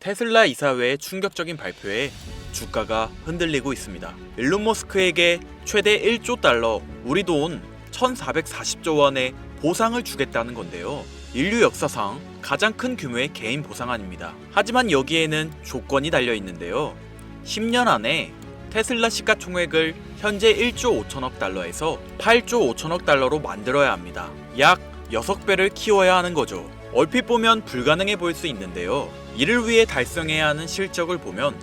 테슬라 이사회의 충격적인 발표에 주가가 흔들리고 있습니다. 일론 머스크에게 최대 1조 달러, 우리 돈 1440조 원의 보상을 주겠다는 건데요. 인류 역사상 가장 큰 규모의 개인 보상안입니다. 하지만 여기에는 조건이 달려 있는데요. 10년 안에 테슬라 시가총액을 현재 1조 5천억 달러에서 8조 5천억 달러로 만들어야 합니다. 약 6배를 키워야 하는 거죠. 얼핏 보면 불가능해 보일 수 있는데요. 이를 위해 달성해야 하는 실적을 보면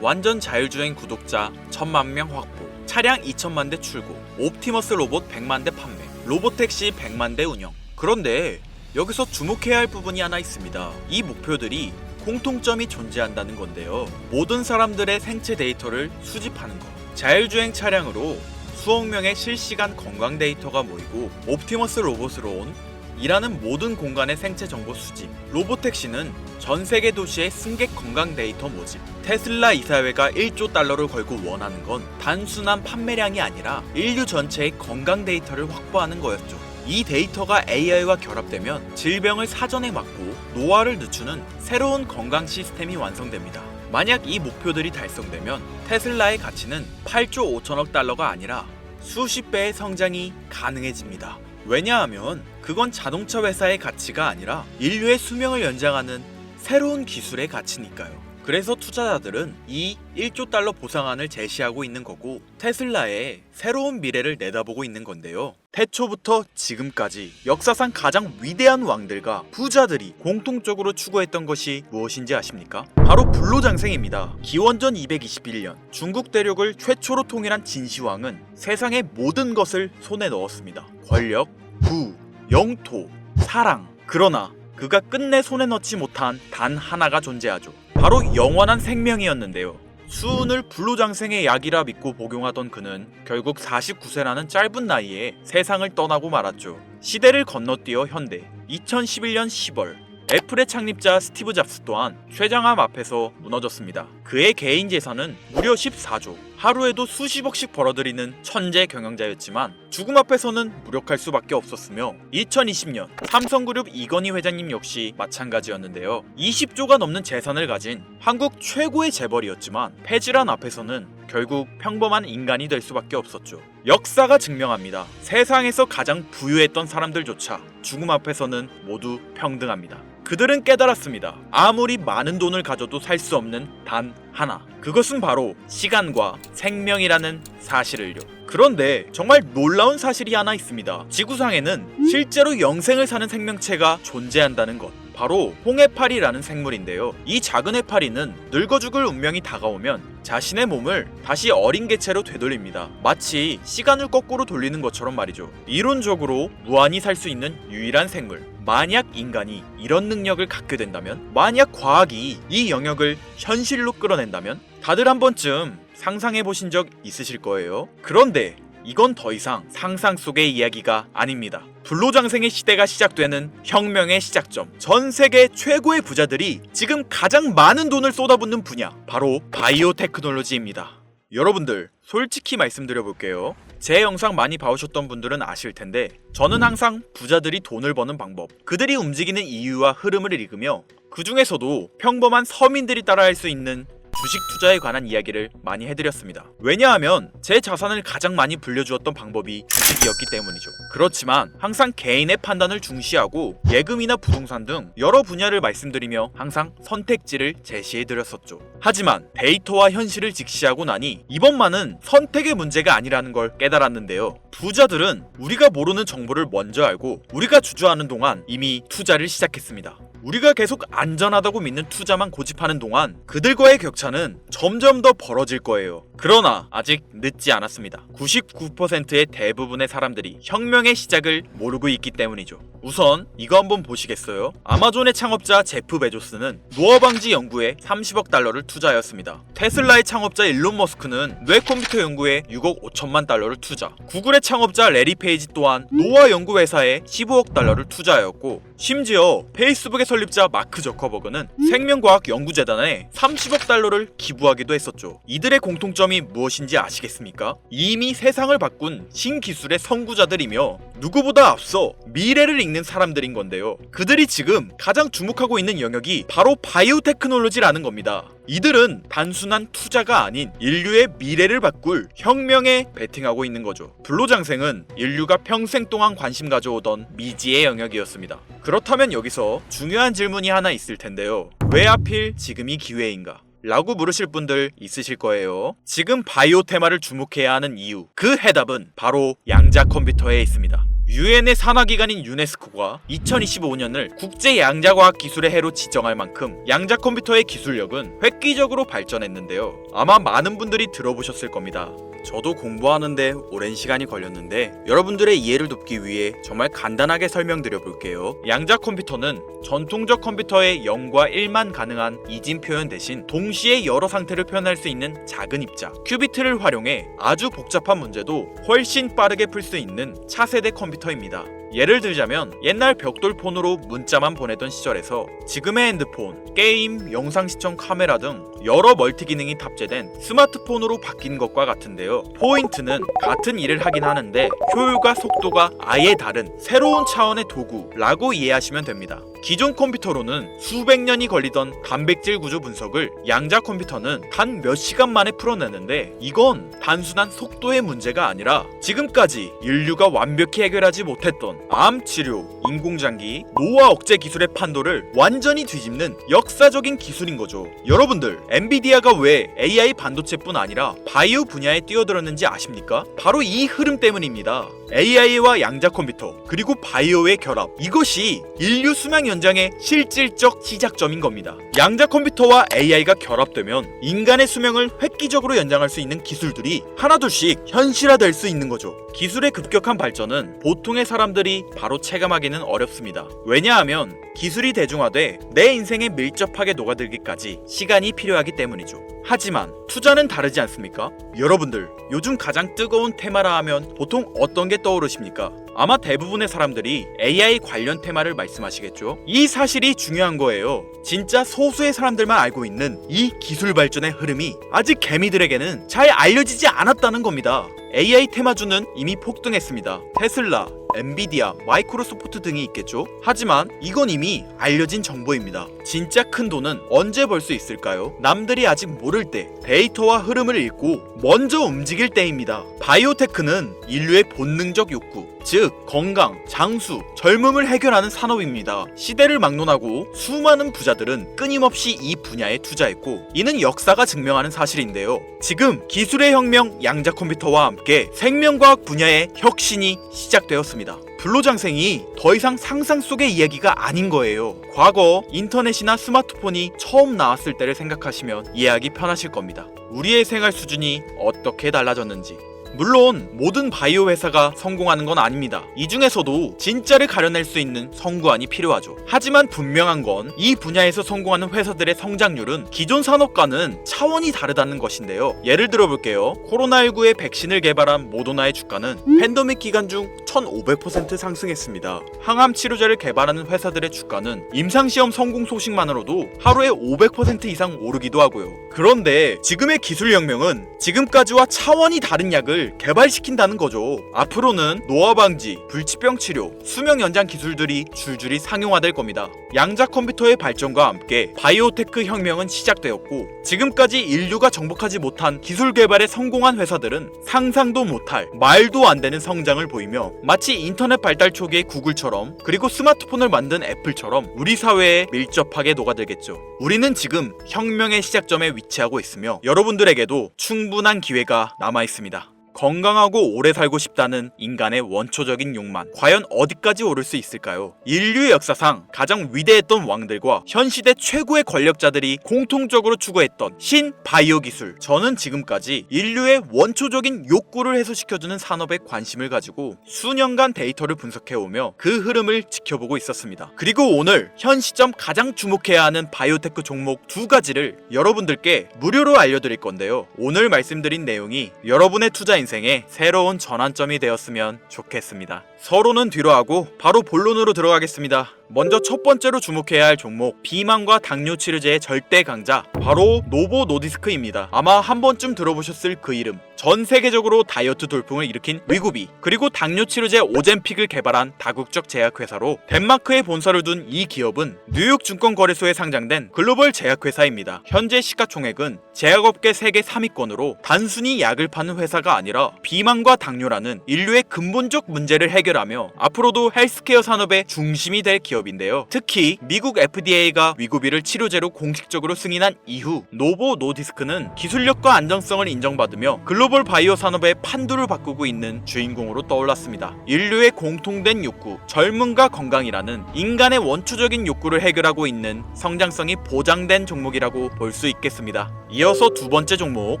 완전 자율주행 구독자 1000만 명 확보, 차량 2000만 대 출고, 옵티머스 로봇 100만 대 판매, 로봇택시 100만 대 운영. 그런데 여기서 주목해야 할 부분이 하나 있습니다. 이 목표들이 공통점이 존재한다는 건데요. 모든 사람들의 생체 데이터를 수집하는 것. 자율주행 차량으로 수억 명의 실시간 건강 데이터가 모이고, 옵티머스 로봇으로 온 일하는 모든 공간의 생체 정보 수집, 로봇택시는 전 세계 도시의 승객 건강 데이터 모집. 테슬라 이사회가 1조 달러를 걸고 원하는 건 단순한 판매량이 아니라 인류 전체의 건강 데이터를 확보하는 거였죠. 이 데이터가 AI와 결합되면 질병을 사전에 막고 노화를 늦추는 새로운 건강 시스템이 완성됩니다. 만약 이 목표들이 달성되면 테슬라의 가치는 8조 5천억 달러가 아니라 수십 배의 성장이 가능해집니다. 왜냐하면 그건 자동차 회사의 가치가 아니라 인류의 수명을 연장하는 새로운 기술의 가치니까요. 그래서 투자자들은 이 1조 달러 보상안을 제시하고 있는 거고, 테슬라의 새로운 미래를 내다보고 있는 건데요. 태초부터 지금까지 역사상 가장 위대한 왕들과 부자들이 공통적으로 추구했던 것이 무엇인지 아십니까? 바로 불로장생입니다. 기원전 221년 중국 대륙을 최초로 통일한 진시황은 세상의 모든 것을 손에 넣었습니다. 권력, 부, 영토, 사랑. 그러나 그가 끝내 손에 넣지 못한 단 하나가 존재하죠. 바로 영원한 생명이었는데요. 수운을 불로장생의 약이라 믿고 복용하던 그는 결국 49세라는 짧은 나이에 세상을 떠나고 말았죠. 시대를 건너뛰어 현대 2011년 10월 애플의 창립자 스티브 잡스 또한 쇠장암 앞에서 무너졌습니다. 그의 개인 재산은 무려 14조, 하루에도 수십억씩 벌어들이는 천재 경영자였지만 죽음 앞에서는 무력할 수밖에 없었으며, 2020년 삼성그룹 이건희 회장님 역시 마찬가지였는데요. 20조가 넘는 재산을 가진 한국 최고의 재벌이었지만 폐질환 앞에서는 결국 평범한 인간이 될 수밖에 없었죠. 역사가 증명합니다. 세상에서 가장 부유했던 사람들조차 죽음 앞에서는 모두 평등합니다. 그들은 깨달았습니다. 아무리 많은 돈을 가져도 살 수 없는 단 하나. 그것은 바로 시간과 생명이라는 사실을요. 그런데 정말 놀라운 사실이 하나 있습니다. 지구상에는 실제로 영생을 사는 생명체가 존재한다는 것. 바로 홍해파리라는 생물인데요. 이 작은 해파리는 늙어 죽을 운명이 다가오면 자신의 몸을 다시 어린 개체로 되돌립니다. 마치 시간을 거꾸로 돌리는 것처럼 말이죠. 이론적으로 무한히 살 수 있는 유일한 생물. 만약 인간이 이런 능력을 갖게 된다면, 만약 과학이 이 영역을 현실로 끌어낸다면, 다들 한 번쯤 상상해 보신 적 있으실 거예요. 그런데 이건 더 이상 상상 속의 이야기가 아닙니다. 불로장생의 시대가 시작되는 혁명의 시작점. 전 세계 최고의 부자들이 지금 가장 많은 돈을 쏟아붓는 분야, 바로 바이오 테크놀로지입니다. 여러분들, 솔직히 말씀드려볼게요. 제 영상 많이 봐오셨던 분들은 아실 텐데, 저는 항상 부자들이 돈을 버는 방법, 그들이 움직이는 이유와 흐름을 읽으며 그 중에서도 평범한 서민들이 따라할 수 있는 주식 투자에 관한 이야기를 많이 해드렸습니다. 왜냐하면 제 자산을 가장 많이 불려주었던 방법이 주식이었기 때문이죠. 그렇지만 항상 개인의 판단을 중시하고 예금이나 부동산 등 여러 분야를 말씀드리며 항상 선택지를 제시해드렸었죠. 하지만 데이터와 현실을 직시하고 나니 이번만은 선택의 문제가 아니라는 걸 깨달았는데요. 부자들은 우리가 모르는 정보를 먼저 알고 우리가 주저하는 동안 이미 투자를 시작했습니다. 우리가 계속 안전하다고 믿는 투자만 고집하는 동안 그들과의 격차는 점점 더 벌어질 거예요. 그러나 아직 늦지 않았습니다. 99%의 대부분의 사람들이 혁명의 시작을 모르고 있기 때문이죠. 우선 이거 한번 보시겠어요? 아마존의 창업자 제프 베조스는 노화 방지 연구에 30억 달러를 투자하였습니다. 테슬라의 창업자 일론 머스크는 뇌 컴퓨터 연구에 6억 5천만 달러를 투자. 구글의 창업자 레리 페이지 또한 노화 연구 회사에 15억 달러를 투자하였고, 심지어 페이스북의 설립자 마크 저커버그는 생명과학연구재단에 30억 달러를 기부하기도 했었죠. 이들의 공통점이 무엇인지 아시겠습니까? 이미 세상을 바꾼 신기술의 선구자들이며 누구보다 앞서 미래를 읽는 사람들인 건데요. 그들이 지금 가장 주목하고 있는 영역이 바로 바이오테크놀로지라는 겁니다. 이들은 단순한 투자가 아닌 인류의 미래를 바꿀 혁명에 베팅하고 있는 거죠. 불로장생은 인류가 평생 동안 관심 가져오던 미지의 영역이었습니다. 그렇다면 여기서 중요한 질문이 하나 있을 텐데요. 왜 하필 지금이 기회인가? 라고 물으실 분들 있으실 거예요. 지금 바이오 테마를 주목해야 하는 이유, 그 해답은 바로 양자 컴퓨터에 있습니다. 유엔의 산하기관인 유네스코가 2025년을 국제 양자과학 기술의 해로 지정할 만큼 양자 컴퓨터의 기술력은 획기적으로 발전했는데요. 아마 많은 분들이 들어보셨을 겁니다. 저도 공부하는데 오랜 시간이 걸렸는데 여러분들의 이해를 돕기 위해 정말 간단하게 설명드려 볼게요. 양자 컴퓨터는 전통적 컴퓨터의 0과 1만 가능한 이진 표현 대신 동시에 여러 상태를 표현할 수 있는 작은 입자 큐비트를 활용해 아주 복잡한 문제도 훨씬 빠르게 풀 수 있는 차세대 컴퓨터입니다. 예를 들자면 옛날 벽돌폰으로 문자만 보내던 시절에서 지금의 핸드폰, 게임, 영상 시청 카메라 등 여러 멀티 기능이 탑재된 스마트폰으로 바뀐 것과 같은데요. 포인트는 같은 일을 하긴 하는데 효율과 속도가 아예 다른 새로운 차원의 도구라고 이해하시면 됩니다. 기존 컴퓨터로는 수백 년이 걸리던 단백질 구조 분석을 양자 컴퓨터는 단 몇 시간 만에 풀어내는데 이건 단순한 속도의 문제가 아니라 지금까지 인류가 완벽히 해결하지 못했던 암 치료, 인공장기, 노화 억제 기술의 판도를 완전히 뒤집는 역사적인 기술인 거죠. 여러분들, 엔비디아가 왜 AI 반도체뿐 아니라 바이오 분야에 뛰어들었는지 아십니까? 바로 이 흐름 때문입니다. AI와 양자 컴퓨터, 그리고 바이오의 결합, 이것이 인류 수명 연장의 실질적 시작점인 겁니다. 양자 컴퓨터와 AI가 결합되면 인간의 수명을 획기적으로 연장할 수 있는 기술들이 하나둘씩 현실화될 수 있는 거죠. 기술의 급격한 발전은 보통의 사람들이 바로 체감하기는 어렵습니다. 왜냐하면 기술이 대중화돼 내 인생에 밀접하게 녹아들기까지 시간이 필요하기 때문이죠. 하지만 투자는 다르지 않습니까? 여러분들, 요즘 가장 뜨거운 테마라 하면 보통 어떤 게 떠오르십니까? 아마 대부분의 사람들이 AI 관련 테마를 말씀하시겠죠? 이 사실이 중요한 거예요. 진짜 소수의 사람들만 알고 있는 이 기술 발전의 흐름이 아직 개미들에게는 잘 알려지지 않았다는 겁니다. AI 테마주는 이미 폭등했습니다. 테슬라, 엔비디아, 마이크로소프트 등이 있겠죠? 하지만 이건 이미 알려진 정보입니다. 진짜 큰 돈은 언제 벌 수 있을까요? 남들이 아직 모를 때 데이터와 흐름을 읽고 먼저 움직일 때입니다. 바이오테크는 인류의 본능적 욕구, 즉 건강, 장수, 젊음을 해결하는 산업입니다. 시대를 막론하고 수많은 부자들은 끊임없이 이 분야에 투자했고 이는 역사가 증명하는 사실인데요. 지금 기술의 혁명 양자 컴퓨터와 함께 생명과학 분야의 혁신이 시작되었습니다. 불로장생이 더 이상 상상 속의 이야기가 아닌 거예요. 과거 인터넷이나 스마트폰이 처음 나왔을 때를 생각하시면 이해하기 편하실 겁니다. 우리의 생활 수준이 어떻게 달라졌는지. 물론 모든 바이오 회사가 성공하는 건 아닙니다. 이 중에서도 진짜를 가려낼 수 있는 선구안이 필요하죠. 하지만 분명한 건 이 분야에서 성공하는 회사들의 성장률은 기존 산업과는 차원이 다르다는 것인데요. 예를 들어볼게요. 코로나19의 백신을 개발한 모더나의 주가는 팬데믹 기간 중 1500% 상승했습니다. 항암 치료제를 개발하는 회사들의 주가는 임상시험 성공 소식만으로도 하루에 500% 이상 오르기도 하고요. 그런데 지금의 기술혁명은 지금까지와 차원이 다른 약을 개발시킨다는 거죠. 앞으로는 노화 방지, 불치병 치료, 수명 연장 기술들이 줄줄이 상용화될 겁니다. 양자 컴퓨터의 발전과 함께 바이오테크 혁명은 시작되었고 지금까지 인류가 정복하지 못한 기술 개발에 성공한 회사들은 상상도 못할 말도 안 되는 성장을 보이며 마치 인터넷 발달 초기의 구글처럼 그리고 스마트폰을 만든 애플처럼 우리 사회에 밀접하게 녹아들겠죠. 우리는 지금 혁명의 시작점에 위치하고 있으며 여러분들에게도 충분한 기회가 남아 있습니다. 건강하고 오래 살고 싶다는 인간의 원초적인 욕망, 과연 어디까지 오를 수 있을까요? 인류의 역사상 가장 위대했던 왕들과 현 시대 최고의 권력자들이 공통적으로 추구했던 신바이오 기술. 저는 지금까지 인류의 원초적인 욕구를 해소시켜주는 산업에 관심을 가지고 수년간 데이터를 분석해오며 그 흐름을 지켜보고 있었습니다. 그리고 오늘 현 시점 가장 주목해야 하는 바이오테크 종목 두 가지를 여러분들께 무료로 알려드릴 건데요. 오늘 말씀드린 내용이 여러분의 투자 인생에 새로운 전환점이 되었으면 좋겠습니다. 서로는 뒤로 하고 바로 본론으로 들어가겠습니다. 먼저 첫 번째로 주목해야 할 종목, 비만과 당뇨 치료제의 절대 강자, 바로 노보 노디스크입니다. 아마 한 번쯤 들어보셨을 그 이름. 전 세계적으로 다이어트 돌풍을 일으킨 위고비, 그리고 당뇨 치료제 오젬픽을 개발한 다국적 제약회사로 덴마크에 본사를 둔 이 기업은 뉴욕 증권거래소에 상장된 글로벌 제약회사입니다. 현재 시가총액은 제약업계 세계 3위권으로 단순히 약을 파는 회사가 아니라 비만과 당뇨라는 인류의 근본적 문제를 해결하며 앞으로도 헬스케어 산업의 중심이 될 기업인데요. 특히 미국 FDA가 위고비를 치료제로 공식적으로 승인한 이후 노보 노디스크는 기술력과 안정성을 인정받으며 글로벌 바이오 산업의 판도를 바꾸고 있는 주인공으로 떠올랐습니다. 인류의 공통된 욕구, 젊음과 건강이라는 인간의 원초적인 욕구를 해결하고 있는 성장성이 보장된 종목이라고 볼 수 있겠습니다. 이어서 두 번째 종목,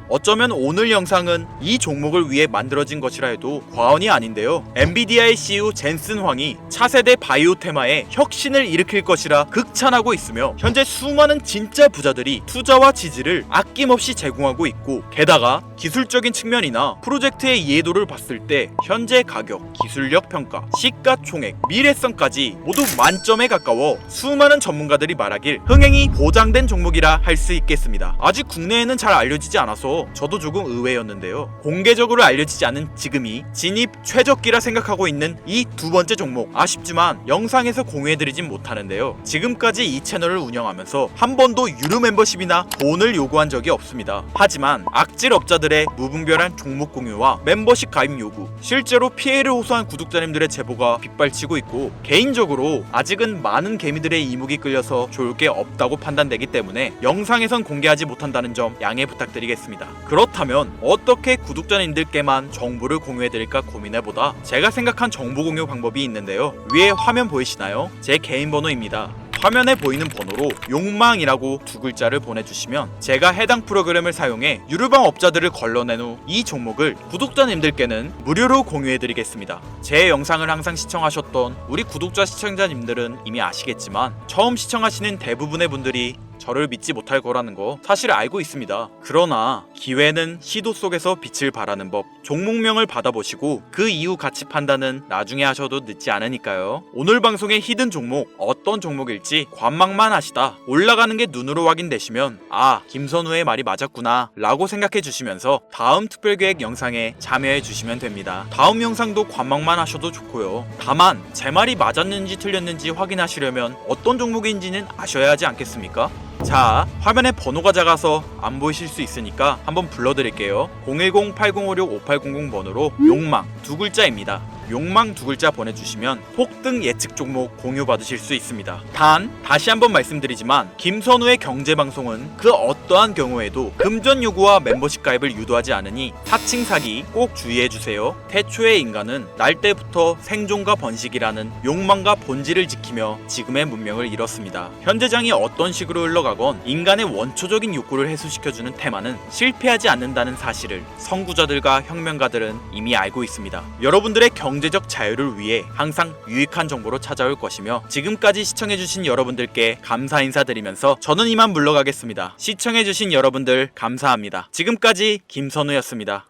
어쩌면 오늘 영상은 이 종목을 위해 만들어진 것이라 해도 과언이 아닌데요. 엔비디아의 CEO 젠슨 황이 차세대 바이오 테마에 혁신을 일으킬 것이라 극찬하고 있으며 현재 수많은 진짜 부자들이 투자와 지지를 아낌없이 제공하고 있고, 게다가 기술적인 측면이나 프로젝트의 이해도를 봤을 때 현재 가격, 기술력 평가, 시가총액, 미래성까지 모두 만점에 가까워 수많은 전문가들이 말하길 흥행이 보장된 종목이라 할 수 있겠습니다. 아직 국내에는 잘 알려지지 않아서 저도 조금 의외였는데요. 공개적으로 알려지지 않은 지금이 진입 최적기라 생각하고 있는 이 두 번째 종목, 아쉽지만 영상에서 공유해드리진 못하는데요. 지금까지 이 채널을 운영하면서 한 번도 유료 멤버십이나 돈을 요구한 적이 없습니다. 하지만 악질 업자들의 무분별한 종목 공유와 멤버십 가입 요구, 실제로 피해를 호소한 구독자님들의 제보가 빗발치고 있고, 개인적으로 아직은 많은 개미들의 이목이 끌려서 좋을 게 없다고 판단되기 때문에 영상에선 공개하지 못한다는 점 양해 부탁드리겠습니다. 그렇다면 어떻게 구독자님들께만 정보를 공유해드릴까 고민해보다 제가 생각한 정보 공유 방법이 있는데요. 위에 화면 보이시나요? 제 개인 번호입니다. 화면에 보이는 번호로 욕망이라고 두 글자를 보내주시면 제가 해당 프로그램을 사용해 유료방 업자들을 걸러낸 후 이 종목을 구독자님들께는 무료로 공유해드리겠습니다. 제 영상을 항상 시청하셨던 우리 구독자 시청자님들은 이미 아시겠지만 처음 시청하시는 대부분의 분들이 저를 믿지 못할 거라는 거 사실 알고 있습니다. 그러나 기회는 시도 속에서 빛을 발하는 법, 종목명을 받아보시고 그 이후 가치 판단은 나중에 하셔도 늦지 않으니까요. 오늘 방송의 히든 종목, 어떤 종목일지 관망만 하시다 올라가는 게 눈으로 확인되시면 아, 김선우의 말이 맞았구나 라고 생각해 주시면서 다음 특별계획 영상에 참여해 주시면 됩니다. 다음 영상도 관망만 하셔도 좋고요. 다만 제 말이 맞았는지 틀렸는지 확인하시려면 어떤 종목인지는 아셔야 하지 않겠습니까? 자, 화면에 번호가 작아서 안 보이실 수 있으니까 한번 불러드릴게요. 010-8056-5800번으로 욕망 두 글자입니다. 욕망 두 글자 보내주시면 폭등 예측 종목 공유 받으실 수 있습니다. 단 다시 한번 말씀드리지만 김선우의 경제방송은 그 어떠한 경우에도 금전 요구와 멤버십 가입을 유도하지 않으니 사칭 사기 꼭 주의해주세요. 태초의 인간은 날 때부터 생존과 번식이라는 욕망과 본질을 지키며 지금의 문명을 이뤘습니다. 현재장이 어떤 식으로 흘러가건 인간의 원초적인 욕구를 해소시켜주는 테마는 실패하지 않는다는 사실을 선구자들과 혁명가들은 이미 알고 있습니다. 여러분들의 경제적 자유를 위해 항상 유익한 정보로 찾아올 것이며, 지금까지 시청해주신 여러분들께 감사 인사드리면서 저는 이만 물러가겠습니다. 시청해주신 여러분들 감사합니다. 지금까지 김선우였습니다.